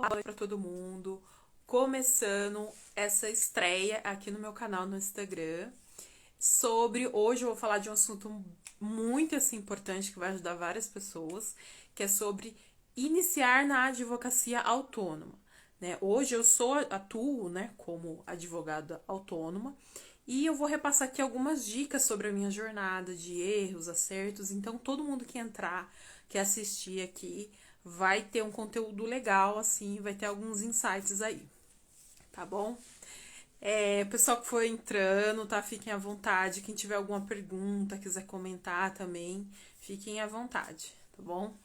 Olá para todo mundo, começando essa estreia aqui no meu canal no Instagram. Hoje eu vou falar de um assunto muito assim importante que vai ajudar várias pessoas, que é sobre iniciar na advocacia autônoma, né? Hoje eu atuo, né, como advogada autônoma e eu vou repassar aqui algumas dicas sobre a minha jornada de erros, acertos. Então todo mundo que entrar, que assistir aqui, vai ter um conteúdo legal, assim, vai ter alguns insights aí, tá bom? O pessoal que for entrando, tá? Fiquem à vontade. Quem tiver alguma pergunta, quiser comentar também, fiquem à vontade, tá bom?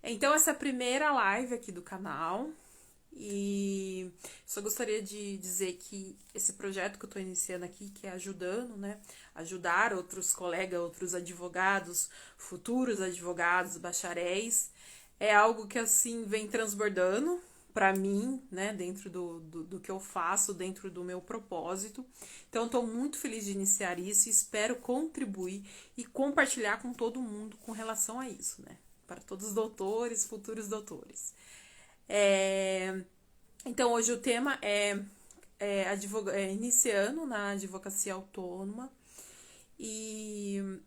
Então, essa é a primeira live aqui do canal. E só gostaria de dizer que esse projeto que eu tô iniciando aqui, que é ajudando, né? Ajudar outros colegas, outros advogados, futuros advogados, bacharéis, é algo que, assim, vem transbordando para mim, né, dentro do que eu faço, dentro do meu propósito. Então, estou muito feliz de iniciar isso e espero contribuir e compartilhar com todo mundo com relação a isso, né, para todos os doutores, futuros doutores. Então, hoje o tema é iniciando na advocacia autônoma e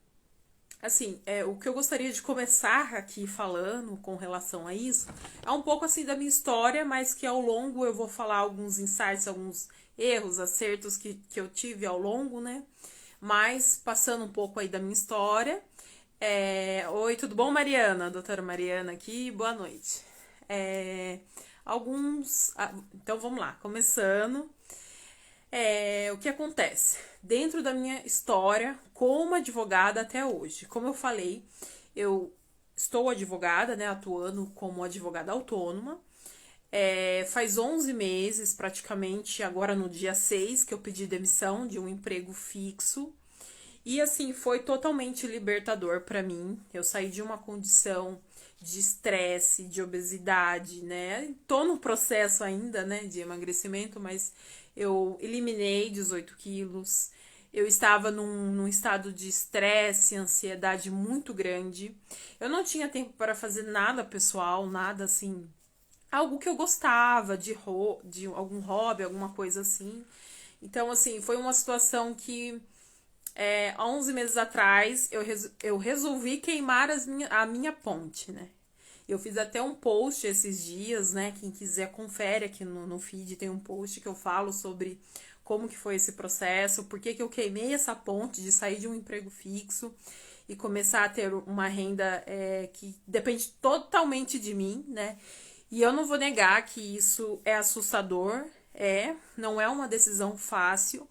assim, o que eu gostaria de começar aqui falando com relação a isso é um pouco assim da minha história, mas que ao longo eu vou falar alguns insights, alguns erros, acertos que eu tive ao longo, né? Mas passando um pouco aí da minha história. Oi, tudo bom, Mariana? Doutora Mariana aqui, boa noite. Então vamos lá, começando. O que acontece? Dentro da minha história como advogada até hoje, como eu falei, eu estou advogada, né, atuando como advogada autônoma. Faz 11 meses, praticamente, agora no dia 6, que eu pedi demissão de um emprego fixo. E assim, foi totalmente libertador para mim. Eu saí de uma condição de estresse, de obesidade, né? Tô no processo ainda, né, de emagrecimento, mas eu eliminei 18 quilos. Eu estava num estado de estresse, ansiedade muito grande. Eu não tinha tempo para fazer nada pessoal, nada assim, algo que eu gostava, de algum hobby, alguma coisa assim. Então, assim, foi uma situação que há 11 meses atrás, eu resolvi queimar a minha ponte, né? Eu fiz até um post esses dias, né? Quem quiser confere aqui no feed, tem um post que eu falo sobre como que foi esse processo, por que eu queimei essa ponte de sair de um emprego fixo e começar a ter uma renda que depende totalmente de mim, né? E eu não vou negar que isso é assustador, não é uma decisão fácil,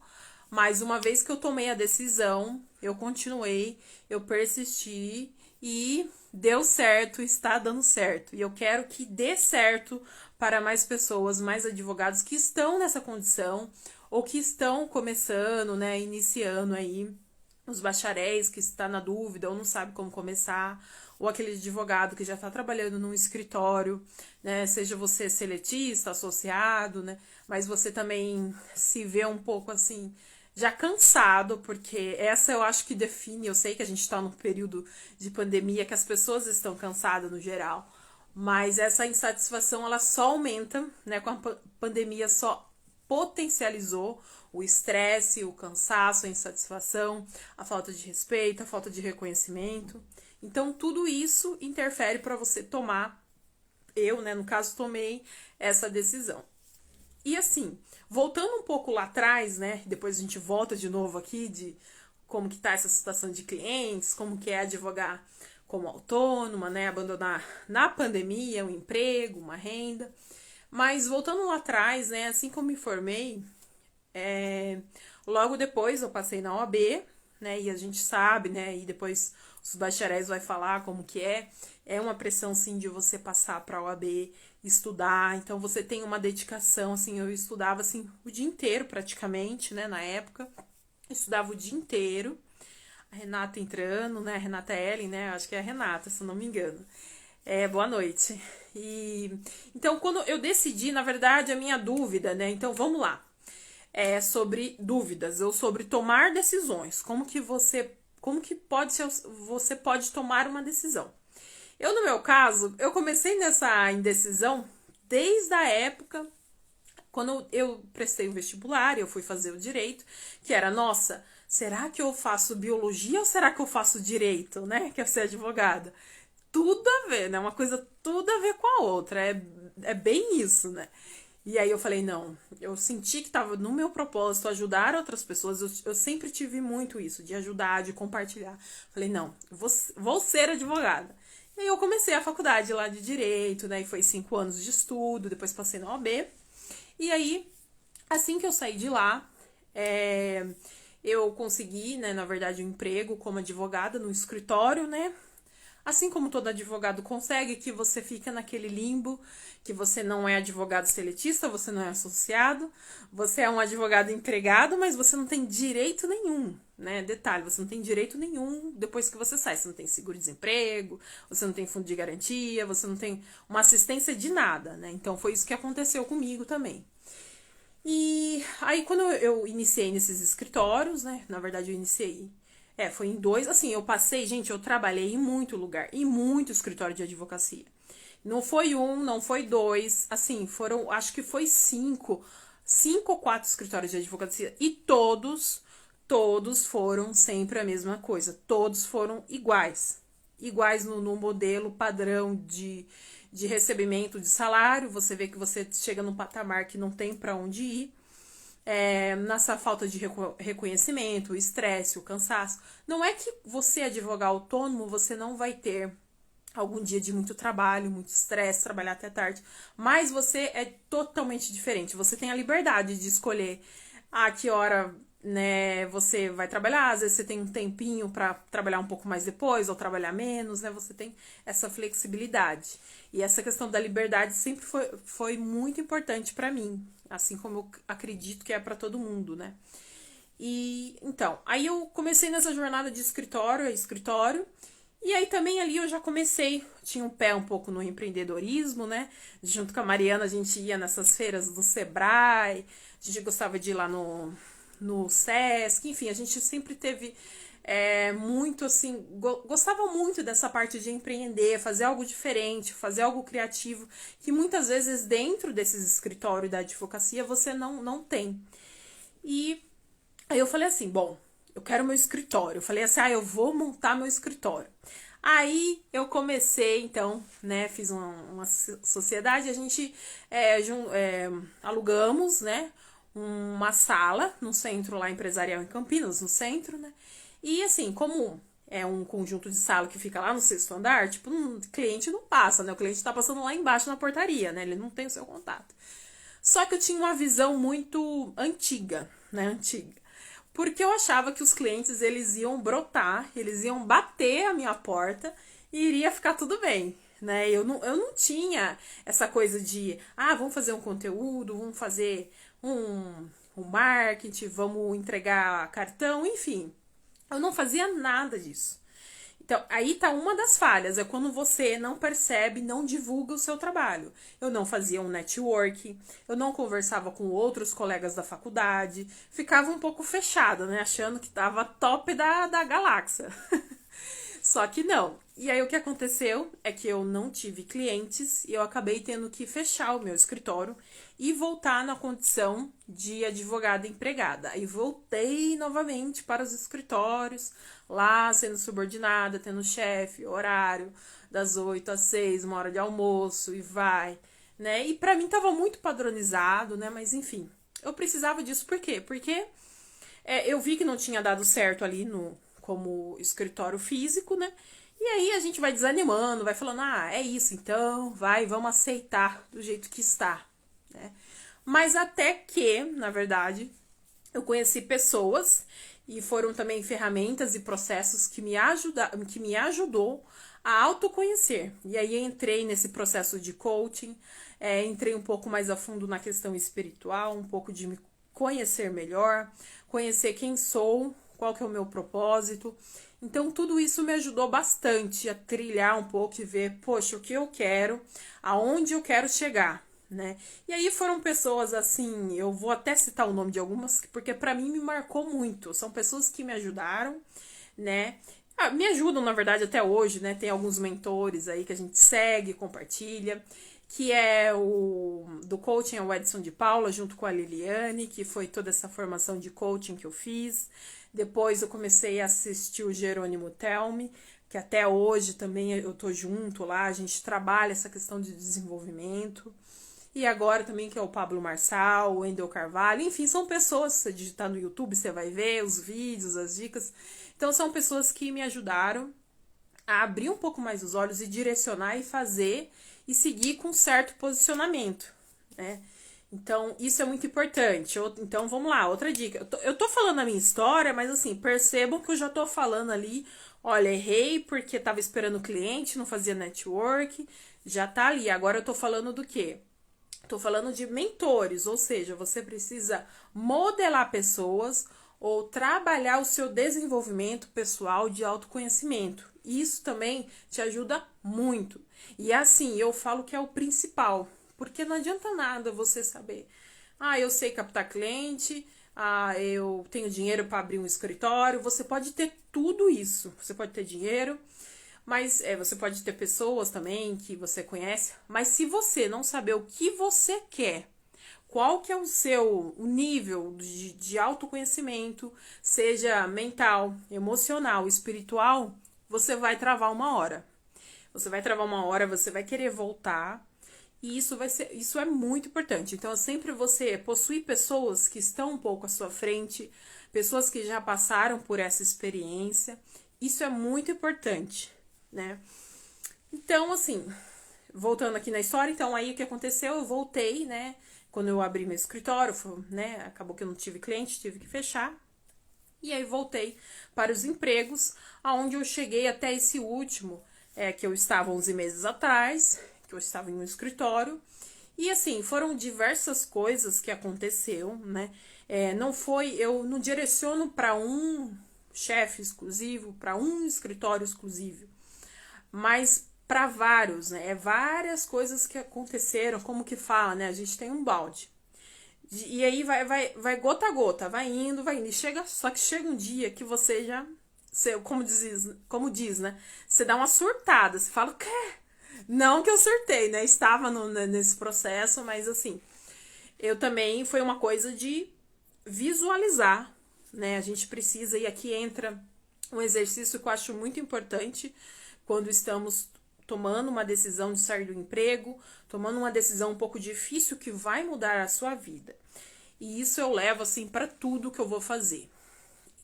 mas uma vez que eu tomei a decisão, eu continuei, eu persisti e deu certo, está dando certo. E eu quero que dê certo para mais pessoas, mais advogados que estão nessa condição ou que estão começando, né, iniciando aí os bacharéis que está na dúvida ou não sabe como começar, ou aquele advogado que já está trabalhando num escritório, né, seja você seletista, associado, né, mas você também se vê um pouco assim, já cansado, porque essa eu acho que define, eu sei que a gente está num período de pandemia que as pessoas estão cansadas no geral, mas essa insatisfação ela só aumenta, né, com a pandemia só potencializou o estresse, o cansaço, a insatisfação, a falta de respeito, a falta de reconhecimento. Então, tudo isso interfere para você tomar, eu, né, no caso, tomei essa decisão. E assim, voltando um pouco lá atrás, né, depois a gente volta de novo aqui de como que tá essa situação de clientes, como que é advogar como autônoma, né, abandonar na pandemia um emprego, uma renda. Mas voltando lá atrás, né, assim que eu me formei, logo depois eu passei na OAB, né, e a gente sabe, né, e depois os bacharéis vai falar como que é uma pressão, sim, de você passar para a OAB, estudar, então você tem uma dedicação, assim, eu estudava, assim, o dia inteiro praticamente, né, na época, estudava o dia inteiro, a Renata entrando, né, a Renata Ellen, né, acho que é a Renata, se eu não me engano. Boa noite. Então, quando eu decidi, na verdade, a minha dúvida, né? Então, vamos lá. Sobre dúvidas, ou sobre tomar decisões. Como que você pode tomar uma decisão? Eu, no meu caso, eu comecei nessa indecisão desde a época quando eu prestei o vestibular, eu fui fazer o direito, que era, nossa, será que eu faço biologia ou será que eu faço direito, né? Que é ser advogada. Tudo a ver, né? Uma coisa tudo a ver com a outra. É bem isso, né? E aí eu falei, não, eu senti que estava no meu propósito ajudar outras pessoas. Eu sempre tive muito isso, de ajudar, de compartilhar. Falei, não, vou ser advogada. E aí eu comecei a faculdade lá de Direito, né? E foi 5 anos de estudo, depois passei na OAB. E aí, assim que eu saí de lá, eu consegui, né, na verdade, um emprego como advogada no escritório, né? Assim como todo advogado consegue, que você fica naquele limbo, que você não é advogado seletista, você não é associado, você é um advogado empregado, mas você não tem direito nenhum, né? Detalhe, você não tem direito nenhum depois que você sai. Você não tem seguro-desemprego, você não tem fundo de garantia, você não tem uma assistência de nada, né? Então foi isso que aconteceu comigo também. E aí quando eu iniciei nesses escritórios, né? Na verdade eu iniciei foi em 2, assim, eu passei, gente, eu trabalhei em muito lugar, em muito escritório de advocacia. Não foi 1, não foi 2, assim, foram, acho que foi 5 ou 4 escritórios de advocacia. E todos foram sempre a mesma coisa, todos foram iguais. Iguais no modelo padrão de recebimento de salário, você vê que você chega num patamar que não tem para onde ir. Nessa falta de reconhecimento, o estresse, o cansaço. Não é que você, advogado autônomo, você não vai ter algum dia de muito trabalho, muito estresse, trabalhar até tarde, mas você é totalmente diferente. Você tem a liberdade de escolher a que hora, né, você vai trabalhar, às vezes você tem um tempinho para trabalhar um pouco mais depois ou trabalhar menos, né? Você tem essa flexibilidade. E essa questão da liberdade sempre foi muito importante para mim, assim como eu acredito que é para todo mundo, né? E então, aí eu comecei nessa jornada de escritório a escritório. E aí também ali eu já comecei, tinha um pé um pouco no empreendedorismo, né? Junto com a Mariana a gente ia nessas feiras do Sebrae, a gente gostava de ir lá no Sesc, enfim, a gente sempre teve muito assim, gostava muito dessa parte de empreender, fazer algo diferente, fazer algo criativo, que muitas vezes dentro desses escritórios da advocacia você não tem. E aí eu falei assim, bom, eu quero meu escritório. Eu falei assim, eu vou montar meu escritório. Aí eu comecei, então, né, fiz uma sociedade, a gente alugamos, né, uma sala no centro lá empresarial em Campinas, no centro, né, e assim, como é um conjunto de sala que fica lá no 6º andar, tipo, o cliente não passa, né, o cliente tá passando lá embaixo na portaria, né, ele não tem o seu contato. Só que eu tinha uma visão muito antiga, né, antiga. Porque eu achava que os clientes, eles iam brotar, eles iam bater a minha porta e iria ficar tudo bem, né? Eu não tinha essa coisa de, vamos fazer um conteúdo, vamos fazer um marketing, vamos entregar cartão, enfim. Eu não fazia nada disso. Então, aí tá uma das falhas, é quando você não percebe, não divulga o seu trabalho. Eu não fazia um network, eu não conversava com outros colegas da faculdade, ficava um pouco fechada, né, achando que tava top da galáxia. Só que não. E aí o que aconteceu é que eu não tive clientes e eu acabei tendo que fechar o meu escritório e voltar na condição de advogada empregada. Aí voltei novamente para os escritórios, lá sendo subordinada, tendo chefe, horário das 8 às 6, uma hora de almoço e vai, né? E para mim tava muito padronizado, né? Mas enfim, eu precisava disso por quê? Porque eu vi que não tinha dado certo ali como escritório físico, né? E aí a gente vai desanimando, vai falando, é isso então, vamos aceitar do jeito que está, né? Mas até que, na verdade, eu conheci pessoas e foram também ferramentas e processos que me ajudou a autoconhecer. E aí entrei nesse processo de coaching, entrei um pouco mais a fundo na questão espiritual, um pouco de me conhecer melhor, conhecer quem sou, qual que é o meu propósito. Então, tudo isso me ajudou bastante a trilhar um pouco e ver, poxa, o que eu quero, aonde eu quero chegar, né? E aí foram pessoas assim, eu vou até citar o nome de algumas, porque para mim me marcou muito. São pessoas que me ajudaram, né? me ajudam, na verdade, até hoje, né? Tem alguns mentores aí que a gente segue, compartilha, que é o do coaching, é o Edson de Paula, junto com a Liliane, que foi toda essa formação de coaching que eu fiz. Depois eu comecei a assistir o Jerônimo Telme, que até hoje também eu tô junto lá, a gente trabalha essa questão de desenvolvimento. E agora também que é o Pablo Marçal, o Wendel Carvalho, enfim, são pessoas, se você digitar no YouTube, você vai ver os vídeos, as dicas. Então são pessoas que me ajudaram a abrir um pouco mais os olhos e direcionar e fazer e seguir com certo posicionamento, né? Então, isso é muito importante. Então, vamos lá, outra dica. Eu tô falando a minha história, mas assim, percebam que eu já tô falando ali, olha, errei porque tava esperando o cliente, não fazia network, já tá ali. Agora eu tô falando do quê? Tô falando de mentores, ou seja, você precisa modelar pessoas ou trabalhar o seu desenvolvimento pessoal de autoconhecimento. Isso também te ajuda muito. E assim, eu falo que é o principal, porque não adianta nada você saber. Eu sei captar cliente, eu tenho dinheiro para abrir um escritório. Você pode ter tudo isso. Você pode ter dinheiro, mas você pode ter pessoas também que você conhece. Mas se você não saber o que você quer, qual que é o nível de autoconhecimento, seja mental, emocional, espiritual, você vai travar uma hora. Você vai travar uma hora, você vai querer voltar. E isso é muito importante. Então, sempre você possui pessoas que estão um pouco à sua frente, pessoas que já passaram por essa experiência. Isso é muito importante, né? Então, assim, voltando aqui na história, então aí o que aconteceu? Eu voltei, né? Quando eu abri meu escritório, né? Acabou que eu não tive cliente, tive que fechar. E aí voltei para os empregos, aonde eu cheguei até esse último, que eu estava 11 meses atrás, que eu estava em um escritório. E assim, foram diversas coisas que aconteceu, né? Eu não direciono para um chefe exclusivo, para um escritório exclusivo, mas para vários, né? Várias coisas que aconteceram, como que fala, né? A gente tem um balde. E aí vai gota a gota, vai indo. E só que chega um dia que você já, como diz, né? Você dá uma surtada, você fala, quê? Não que eu surtei, né? Estava nesse processo, mas assim, eu também foi uma coisa de visualizar, né? A gente precisa, e aqui entra um exercício que eu acho muito importante quando estamos tomando uma decisão de sair do emprego, tomando uma decisão um pouco difícil que vai mudar a sua vida. E isso eu levo assim para tudo que eu vou fazer.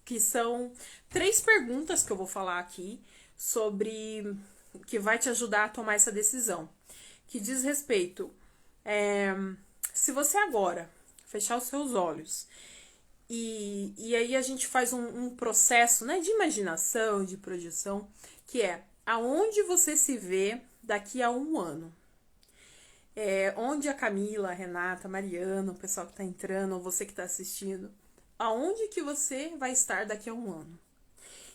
Que são 3 perguntas que eu vou falar aqui sobre que vai te ajudar a tomar essa decisão. Que diz respeito, se você agora fechar os seus olhos e aí a gente faz um processo, né, de imaginação, de projeção, que é aonde você se vê daqui a 1 ano. Onde a Camila, a Renata, a Mariana, o pessoal que está entrando, ou você que está assistindo, aonde que você vai estar daqui a 1 ano?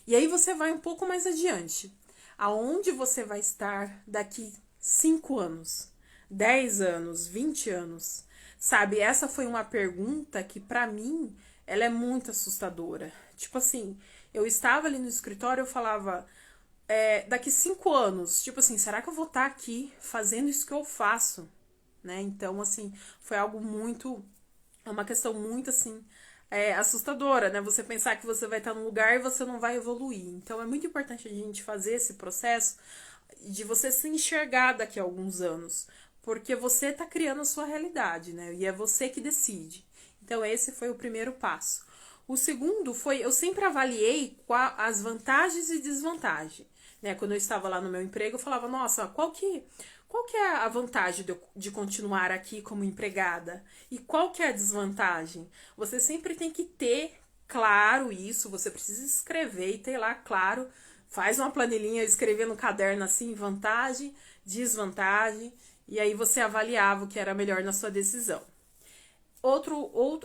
E aí você vai um pouco mais adiante. Aonde você vai estar daqui 5 anos, 10 anos, 20 anos? Sabe, essa foi uma pergunta que pra mim, ela é muito assustadora. Tipo assim, eu estava ali no escritório, eu falava, daqui 5 anos, tipo assim, será que eu vou estar aqui fazendo isso que eu faço? Né? Então, assim, foi algo muito, uma questão muito, assim, assustadora, né? Você pensar que você vai estar num lugar e você não vai evoluir. Então, é muito importante a gente fazer esse processo de você se enxergar daqui a alguns anos, porque você tá criando a sua realidade, né? E é você que decide. Então, esse foi o primeiro passo. O segundo foi, eu sempre avaliei as vantagens e desvantagens. Né? Quando eu estava lá no meu emprego, eu falava, nossa, qual que é a vantagem de continuar aqui como empregada? E qual que é a desvantagem? Você sempre tem que ter claro isso, você precisa escrever e ter lá claro, faz uma planilhinha, escrever no caderno assim, vantagem, desvantagem, e aí você avaliava o que era melhor na sua decisão.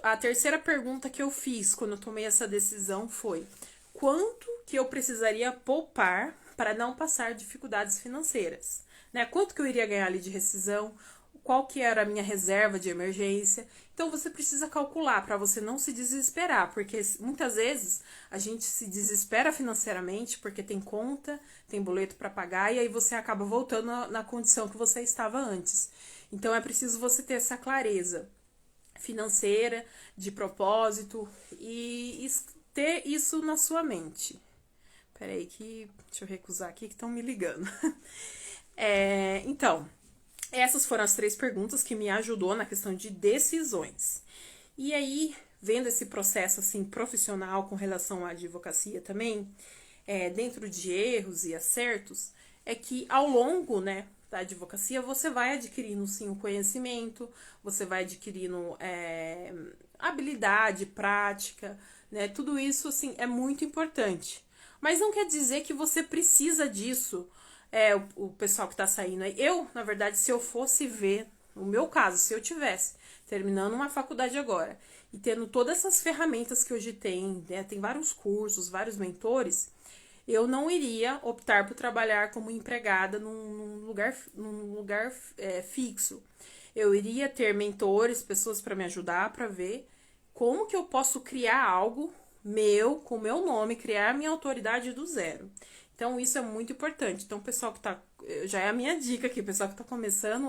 A terceira pergunta que eu fiz quando eu tomei essa decisão foi: quanto que eu precisaria poupar para não passar dificuldades financeiras? Né? Quanto que eu iria ganhar ali de rescisão? qual que era a minha reserva de emergência. Então você precisa calcular para você não se desesperar, porque muitas vezes a gente se desespera financeiramente porque tem conta, tem boleto para pagar e aí você acaba voltando na condição que você estava antes. Então é preciso você ter essa clareza financeira, de propósito e ter isso na sua mente. Peraí que deixa eu recusar aqui que estão me ligando. Então, essas foram as 3 perguntas que me ajudou na questão de decisões. E aí, vendo esse processo assim profissional com relação à advocacia também, dentro de erros e acertos, é que ao longo, né, da advocacia você vai adquirindo sim o conhecimento, você vai adquirindo habilidade, prática, né? Tudo isso assim é muito importante. Mas não quer dizer que você precisa disso. O pessoal que está saindo aí. Eu, na verdade, se eu fosse ver, no meu caso, se eu tivesse terminando uma faculdade agora e tendo todas essas ferramentas que hoje tem, né, tem vários cursos, vários mentores, eu não iria optar por trabalhar como empregada num lugar fixo. Eu iria ter mentores, pessoas para me ajudar, para ver como que eu posso criar algo meu, com o meu nome, criar minha autoridade do zero. Então, isso é muito importante. Então, o pessoal que tá. Já é a minha dica aqui, o pessoal que tá começando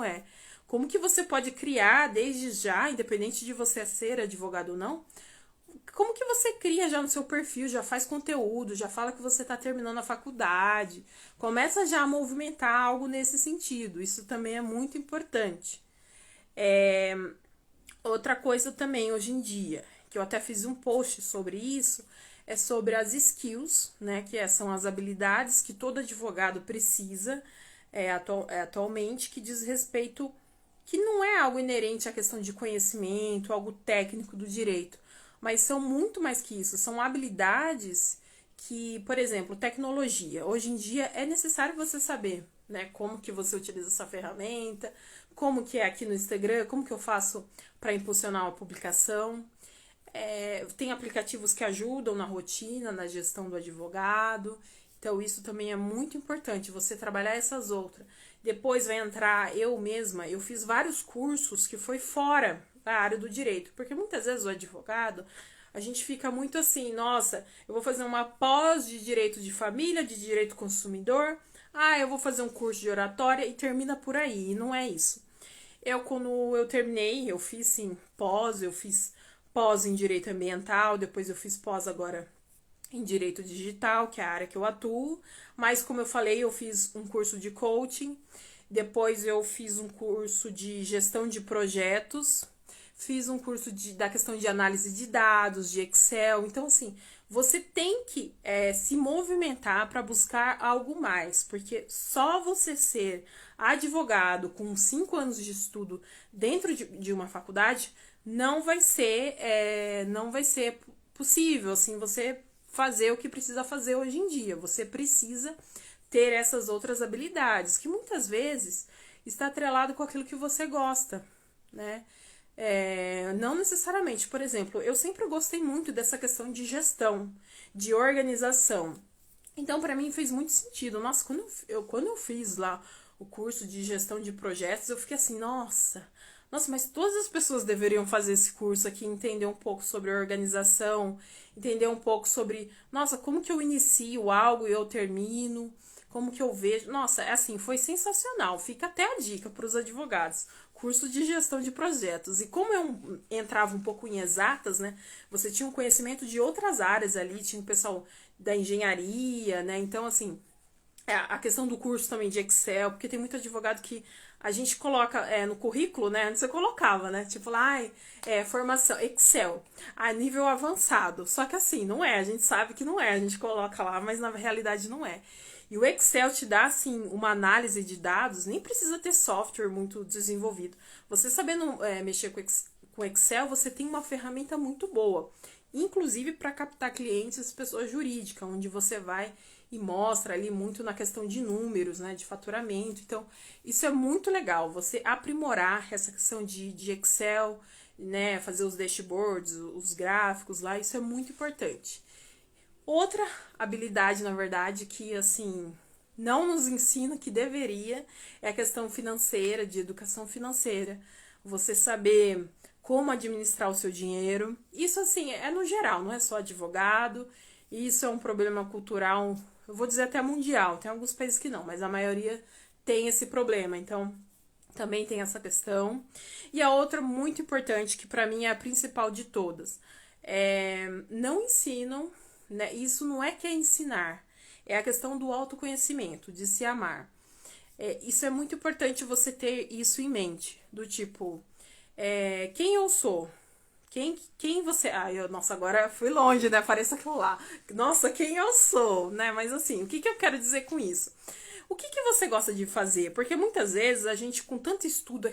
como que você pode criar desde já, independente de você ser advogado ou não, como que você cria já no seu perfil, já faz conteúdo, já fala que você tá terminando a faculdade, começa já a movimentar algo nesse sentido. Isso também é muito importante. Outra coisa também, hoje em dia, que eu até fiz um post sobre isso, é sobre as skills, né, que são as habilidades que todo advogado precisa atualmente, que diz respeito, que não é algo inerente à questão de conhecimento, algo técnico do direito, mas são muito mais que isso, são habilidades que, por exemplo, tecnologia. Hoje em dia é necessário você saber, né, como que você utiliza essa ferramenta, como que é aqui no Instagram, como que eu faço para impulsionar uma publicação. Tem aplicativos que ajudam na rotina, na gestão do advogado. Então, isso também é muito importante, você trabalhar essas outras. Depois vai entrar eu mesma, eu fiz vários cursos que foi fora da área do direito, porque muitas vezes o advogado, a gente fica muito assim, nossa, eu vou fazer uma pós de direito de família, de direito consumidor, eu vou fazer um curso de oratória e termina por aí, e não é isso. Quando eu terminei, eu fiz sim eu fiz pós em direito ambiental, depois eu fiz pós agora em direito digital, que é a área que eu atuo, mas como eu falei, eu fiz um curso de coaching, depois eu fiz um curso de gestão de projetos, fiz um curso da questão de análise de dados, de Excel, então assim, você tem que se movimentar para buscar algo mais, porque só você ser advogado com 5 anos de estudo dentro de uma faculdade não vai ser possível, assim, você fazer o que precisa fazer hoje em dia. Você precisa ter essas outras habilidades, que muitas vezes está atrelado com aquilo que você gosta, né? Não necessariamente, por exemplo, eu sempre gostei muito dessa questão de gestão, de organização. Então, para mim, fez muito sentido. Nossa, quando eu fiz lá o curso de gestão de projetos, eu fiquei assim, nossa, mas todas as pessoas deveriam fazer esse curso aqui, entender um pouco sobre organização, entender um pouco sobre, nossa, como que eu inicio algo e eu termino, como que eu vejo. Nossa, assim, foi sensacional. Fica até a dica para os advogados. Curso de gestão de projetos. E como eu entrava um pouco em exatas, né? Você tinha um conhecimento de outras áreas ali, tinha o pessoal da engenharia, né? Então, assim, a questão do curso também de Excel, porque tem muito advogado que a gente coloca no currículo, né? Antes você colocava, né? Tipo lá, formação, Excel, nível avançado. Só que assim, não é, a gente sabe que não é, a gente coloca lá, mas na realidade não é. E o Excel te dá, assim, uma análise de dados, nem precisa ter software muito desenvolvido. Você sabendo mexer com Excel, você tem uma ferramenta muito boa. Inclusive para captar clientes, pessoas jurídicas, onde você vai e mostra ali muito na questão de números, né, de faturamento. Então, isso é muito legal, você aprimorar essa questão de Excel, né, fazer os dashboards, os gráficos lá, isso é muito importante. Outra habilidade, na verdade, que, assim, não nos ensina, que deveria, é a questão financeira, de educação financeira. Você saber como administrar o seu dinheiro. Isso, assim, é no geral, não é só advogado. Isso é um problema cultural, eu vou dizer até mundial. Tem alguns países que não, mas a maioria tem esse problema. Então, também tem essa questão. E a outra muito importante, que para mim é a principal de todas, não ensinam, né? Isso não é que é ensinar, é a questão do autoconhecimento, de se amar. Isso é muito importante você ter isso em mente, do tipo, quem eu sou? Quem você... nossa, agora fui longe, né? Parece aquilo lá. Nossa, quem eu sou, né? Mas assim, o que eu quero dizer com isso? O que você gosta de fazer? Porque muitas vezes a gente, com tanto estudo,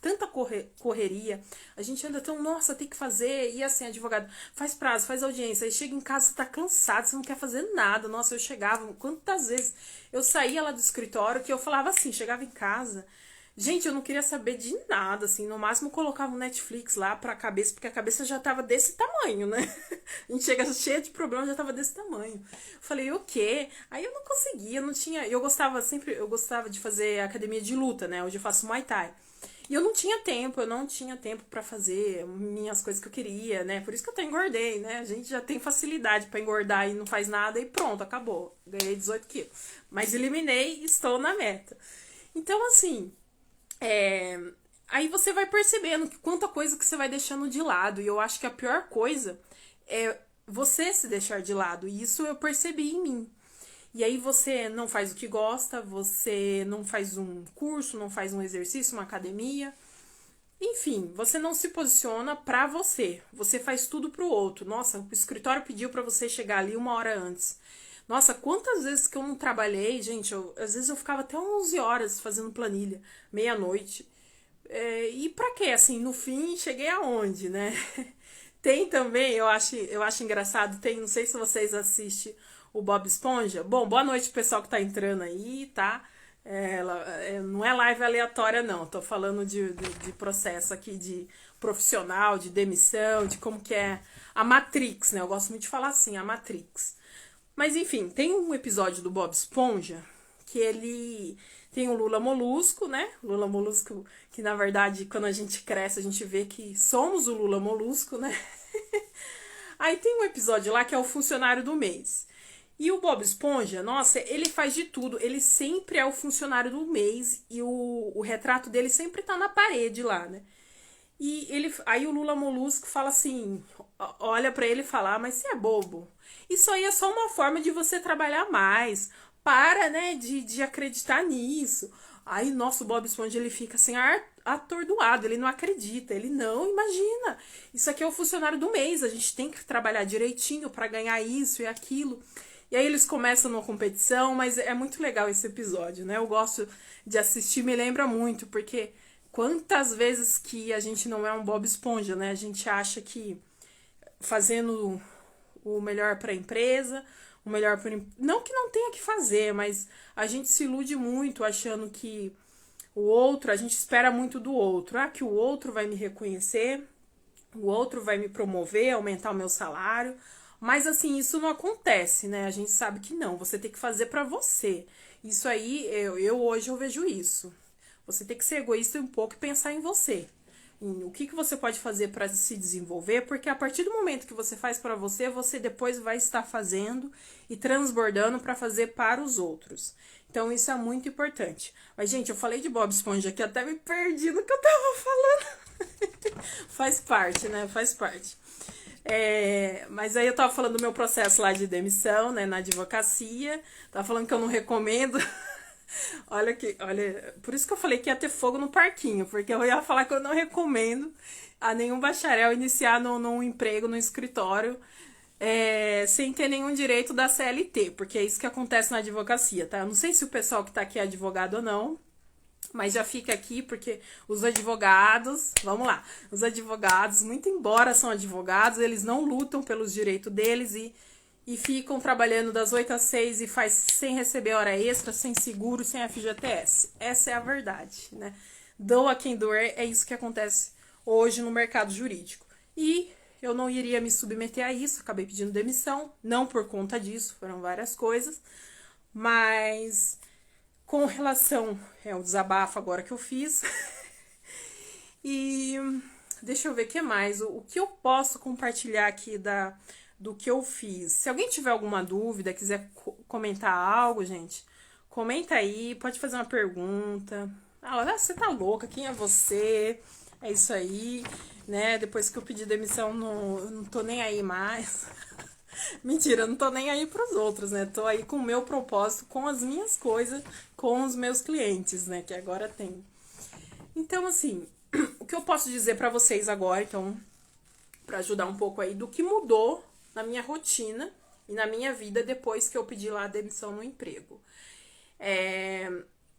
tanta correria, a gente anda tão, nossa, tem que fazer, e assim, advogado, faz prazo, faz audiência, aí chega em casa, você tá cansado, você não quer fazer nada. Nossa, eu chegava, quantas vezes eu saía lá do escritório, que eu falava assim, chegava em casa, gente, eu não queria saber de nada, assim, no máximo colocava um Netflix lá pra cabeça, porque a cabeça já tava desse tamanho, né? A gente chega cheia de problema, já tava desse tamanho. Eu falei, o quê? Aí eu não conseguia, não tinha, eu gostava de fazer academia de luta, né? Hoje eu faço Muay Thai. E eu não tinha tempo pra fazer minhas coisas que eu queria, né? Por isso que eu até engordei, né? A gente já tem facilidade pra engordar e não faz nada e pronto, acabou. Ganhei 18 quilos. Mas eliminei e estou na meta. Então, assim, aí você vai percebendo que quanta coisa que você vai deixando de lado. E eu acho que a pior coisa é você se deixar de lado. E isso eu percebi em mim. E aí você não faz o que gosta, você não faz um curso, não faz um exercício, uma academia. Enfim, você não se posiciona pra você. Você faz tudo pro outro. Nossa, o escritório pediu pra você chegar ali 1 hora antes. Nossa, quantas vezes que eu não trabalhei, gente, às vezes eu ficava até 11 horas fazendo planilha, meia-noite. E pra quê? Assim, no fim, cheguei aonde, né? Tem também, eu acho engraçado, não sei se vocês assistem o Bob Esponja. Bom, boa noite pessoal que tá entrando aí, tá? Não é live aleatória, não. Tô falando de processo aqui de profissional, de demissão, de como que é a Matrix, né? Eu gosto muito de falar assim, a Matrix. Mas enfim, tem um episódio do Bob Esponja que ele tem o Lula Molusco, né? Lula Molusco, que na verdade, quando a gente cresce, a gente vê que somos o Lula Molusco, né? Aí tem um episódio lá que é o funcionário do mês. E o Bob Esponja, nossa, ele faz de tudo. Ele sempre é o funcionário do mês e o retrato dele sempre tá na parede lá, né? Aí o Lula Molusco fala assim, olha pra ele e fala, mas você é bobo. Isso aí é só uma forma de você trabalhar mais. Para, né, de acreditar nisso. Aí, nosso Bob Esponja, ele fica assim, atordoado, ele não acredita, ele não imagina. Isso aqui é o funcionário do mês, a gente tem que trabalhar direitinho para ganhar isso e aquilo. E aí eles começam numa competição, mas é muito legal esse episódio, né? Eu gosto de assistir, me lembra muito, porque quantas vezes que a gente não é um Bob Esponja, né? A gente acha que fazendo o melhor para a empresa, o melhor para não que não tenha que fazer, mas a gente se ilude muito achando que o outro, a gente espera muito do outro, que o outro vai me reconhecer, o outro vai me promover, aumentar o meu salário, mas assim, isso não acontece, né? A gente sabe que não, você tem que fazer para você. Isso aí, hoje eu vejo isso. Você tem que ser egoísta um pouco e pensar em você. O que você pode fazer para se desenvolver, porque a partir do momento que você faz para você, você depois vai estar fazendo e transbordando para fazer para os outros. Então isso é muito importante. Mas, gente, eu falei de Bob Esponja aqui, até me perdi no que eu tava falando. Faz parte, né? Faz parte. Mas aí eu tava falando do meu processo lá de demissão, né, na advocacia. Tava falando que eu não recomendo. Olha, por isso que eu falei que ia ter fogo no parquinho, porque eu ia falar que eu não recomendo a nenhum bacharel iniciar num emprego, no escritório, sem ter nenhum direito da CLT, porque é isso que acontece na advocacia, tá? Eu não sei se o pessoal que tá aqui é advogado ou não, mas já fica aqui porque os advogados, vamos lá, os advogados, muito embora são advogados, eles não lutam pelos direitos deles e ficam trabalhando das 8 às 6 e faz sem receber hora extra, sem seguro, sem FGTS. Essa é a verdade, né? Doa quem doer, é isso que acontece hoje no mercado jurídico. E eu não iria me submeter a isso, acabei pedindo demissão, não por conta disso, foram várias coisas, Mas com relação ao desabafo agora que eu fiz, e deixa eu ver o que mais. O que eu posso compartilhar aqui do que eu fiz. Se alguém tiver alguma dúvida, quiser comentar algo, gente, comenta aí, pode fazer uma pergunta. Ah, você tá louca? Quem é você? É isso aí, né? Depois que eu pedi demissão, não tô nem aí mais. Mentira, eu não tô nem aí pros outros, né? Tô aí com o meu propósito, com as minhas coisas, com os meus clientes, né? Que agora tem. Então, assim, o que eu posso dizer pra vocês agora, então, pra ajudar um pouco aí do que mudou na minha rotina e na minha vida depois que eu pedi lá a demissão no emprego. É,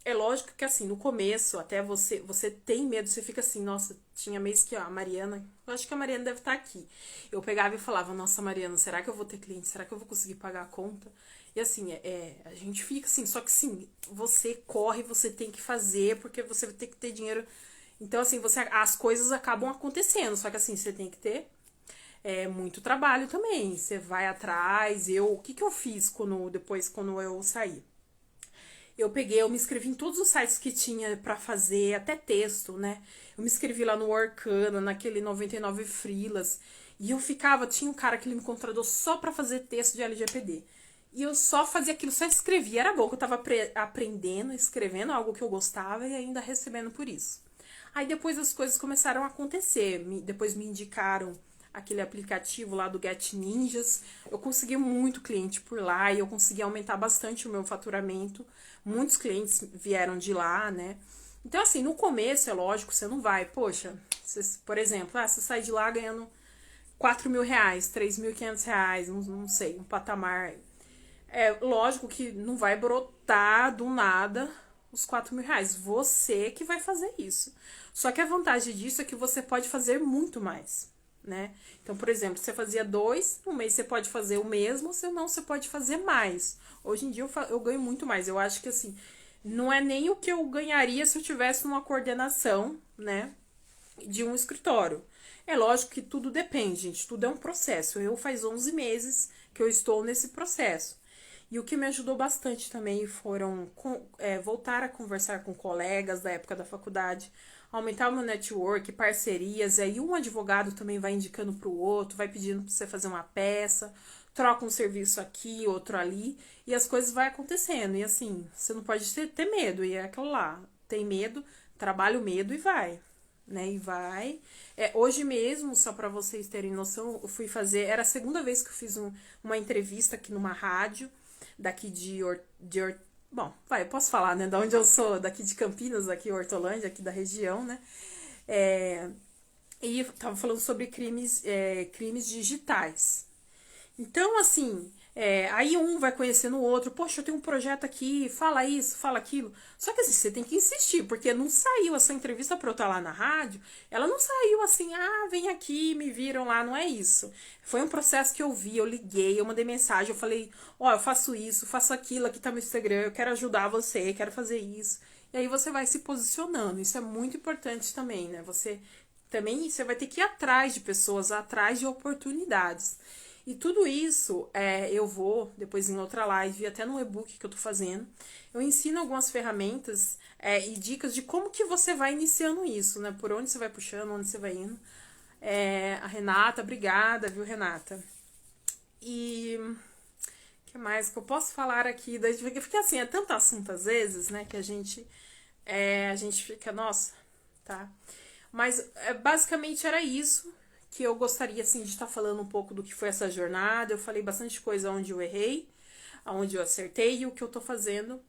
é lógico que assim, no começo, até você tem medo, você fica assim, nossa, tinha mês que, ó, a Mariana, eu acho que a Mariana deve estar aqui. Eu pegava e falava, nossa, Mariana, será que eu vou ter cliente? Será que eu vou conseguir pagar a conta? E assim, a gente fica assim, só que sim, você corre, você tem que fazer, porque você vai ter que ter dinheiro. Então, assim, as coisas acabam acontecendo, só que assim, você tem que ter muito trabalho também. Você vai atrás. O que que eu fiz depois quando eu saí? Eu me inscrevi em todos os sites que tinha pra fazer, até texto, né? Eu me inscrevi lá no Workana, naquele 99 Freelas. E eu ficava, tinha um cara que ele me contratou só pra fazer texto de LGPD. E eu só fazia aquilo, só escrevia. Era bom que eu tava aprendendo, escrevendo algo que eu gostava e ainda recebendo por isso. Aí depois as coisas começaram a acontecer. Depois me indicaram aquele aplicativo lá do Get Ninjas. Eu consegui muito cliente por lá e eu consegui aumentar bastante o meu faturamento. Muitos clientes vieram de lá, né? Então, assim, no começo, é lógico, você não vai. Poxa, por exemplo, você sai de lá ganhando R$ 4.000, R$ 3.500, não sei, um patamar. É lógico que não vai brotar do nada os R$ 4.000. Você que vai fazer isso. Só que a vantagem disso é que você pode fazer muito mais, né? Então, por exemplo, você fazia 2, no mês você pode fazer o mesmo, senão você pode fazer mais. Hoje em dia eu ganho muito mais. Eu acho que assim, não é nem o que eu ganharia se eu tivesse uma coordenação, né, de um escritório. É lógico que tudo depende, gente, tudo é um processo. Eu faz 11 meses que eu estou nesse processo. E o que me ajudou bastante também foram voltar a conversar com colegas da época da faculdade, aumentar o meu network, parcerias, e aí um advogado também vai indicando para o outro, vai pedindo para você fazer uma peça, troca um serviço aqui, outro ali, e as coisas vai acontecendo. E assim, você não pode ter medo, e é aquilo lá, tem medo, trabalha o medo e vai, né? E vai. Hoje mesmo, só para vocês terem noção, eu fui fazer, era a segunda vez que eu fiz uma entrevista aqui numa rádio, daqui bom, eu posso falar, né, da onde eu sou, daqui de Campinas, aqui Hortolândia, aqui da região, né, e tava falando sobre crimes digitais. Então, assim, aí um vai conhecendo o outro, poxa, eu tenho um projeto aqui, fala isso, fala aquilo. Só que assim, você tem que insistir, porque não saiu essa entrevista pra eu estar lá na rádio, ela não saiu assim, vem aqui, me viram lá, não é isso. Foi um processo que eu vi, eu liguei, eu mandei mensagem, eu falei, eu faço isso, faço aquilo, aqui tá meu Instagram, eu quero ajudar você, quero fazer isso. E aí você vai se posicionando, isso é muito importante também, né? Você vai ter que ir atrás de pessoas, atrás de oportunidades. E tudo isso eu vou, depois em outra live, até no e-book que eu tô fazendo, eu ensino algumas ferramentas e dicas de como que você vai iniciando isso, né? Por onde você vai puxando, onde você vai indo. A Renata, obrigada, viu, Renata? E o que mais que eu posso falar aqui? Porque assim, é tanto assunto às vezes, né, que a gente fica, nossa, tá? Mas basicamente era isso que eu gostaria, assim, de estar falando um pouco do que foi essa jornada. Eu falei bastante coisa onde eu errei, onde eu acertei e o que eu tô fazendo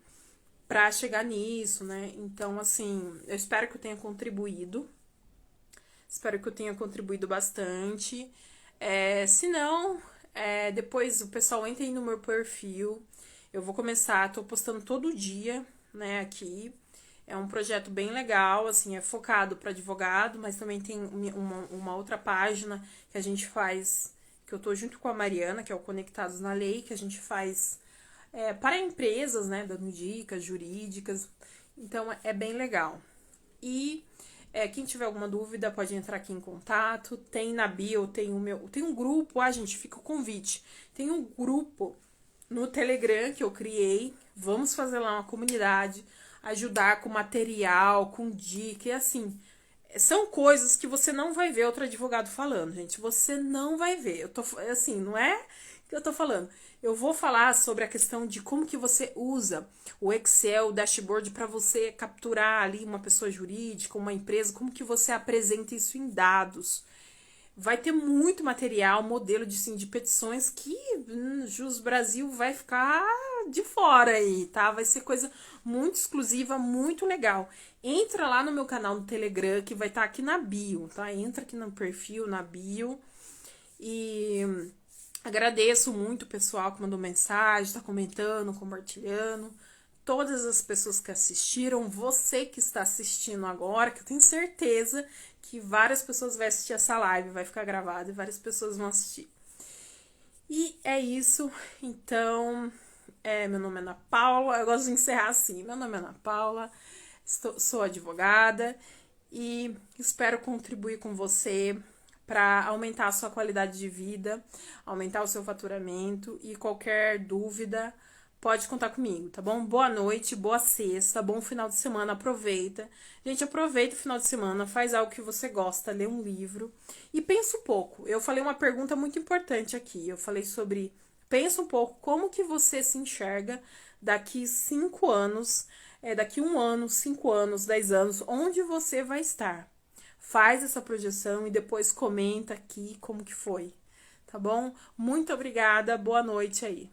pra chegar nisso, né? Então, assim, eu espero que eu tenha contribuído. Espero que eu tenha contribuído bastante. Se não, depois o pessoal entra aí no meu perfil. Eu vou começar, tô postando todo dia, né, aqui. É um projeto bem legal, assim, é focado para advogado, mas também tem uma outra página que a gente faz, que eu tô junto com a Mariana, que é o Conectados na Lei, que a gente faz para empresas, né, dando dicas jurídicas. Então, é bem legal. E quem tiver alguma dúvida pode entrar aqui em contato. Tem na bio, tem um grupo, gente, fica o convite. Tem um grupo no Telegram que eu criei. Vamos fazer lá uma comunidade, ajudar com material, com dica, e assim, são coisas que você não vai ver outro advogado falando, gente. Você não vai ver. Eu tô assim, não é que eu tô falando. Eu vou falar sobre a questão de como que você usa o Excel, o dashboard para você capturar ali uma pessoa jurídica, uma empresa, como que você apresenta isso em dados. Vai ter muito material, modelo de, sim, de petições que Jus Brasil vai ficar de fora aí, tá? Vai ser coisa muito exclusiva, muito legal. Entra lá no meu canal no Telegram, que vai estar aqui na bio, tá? Entra aqui no perfil, na bio. E agradeço muito o pessoal que mandou mensagem, tá comentando, compartilhando. Todas as pessoas que assistiram, você que está assistindo agora, que eu tenho certeza que várias pessoas vão assistir essa live, vai ficar gravada e várias pessoas vão assistir. E é isso, então, meu nome é Ana Paula, eu gosto de encerrar assim, meu nome é Ana Paula, sou advogada e espero contribuir com você para aumentar a sua qualidade de vida, aumentar o seu faturamento e qualquer dúvida, pode contar comigo, tá bom? Boa noite, boa sexta, bom final de semana, aproveita. Gente, aproveita o final de semana, faz algo que você gosta, lê um livro e pensa um pouco. Eu falei uma pergunta muito importante aqui, eu falei sobre, pensa um pouco como que você se enxerga daqui 5 anos, daqui 1 ano, 5 anos, 10 anos, onde você vai estar. Faz essa projeção e depois comenta aqui como que foi, tá bom? Muito obrigada, boa noite aí.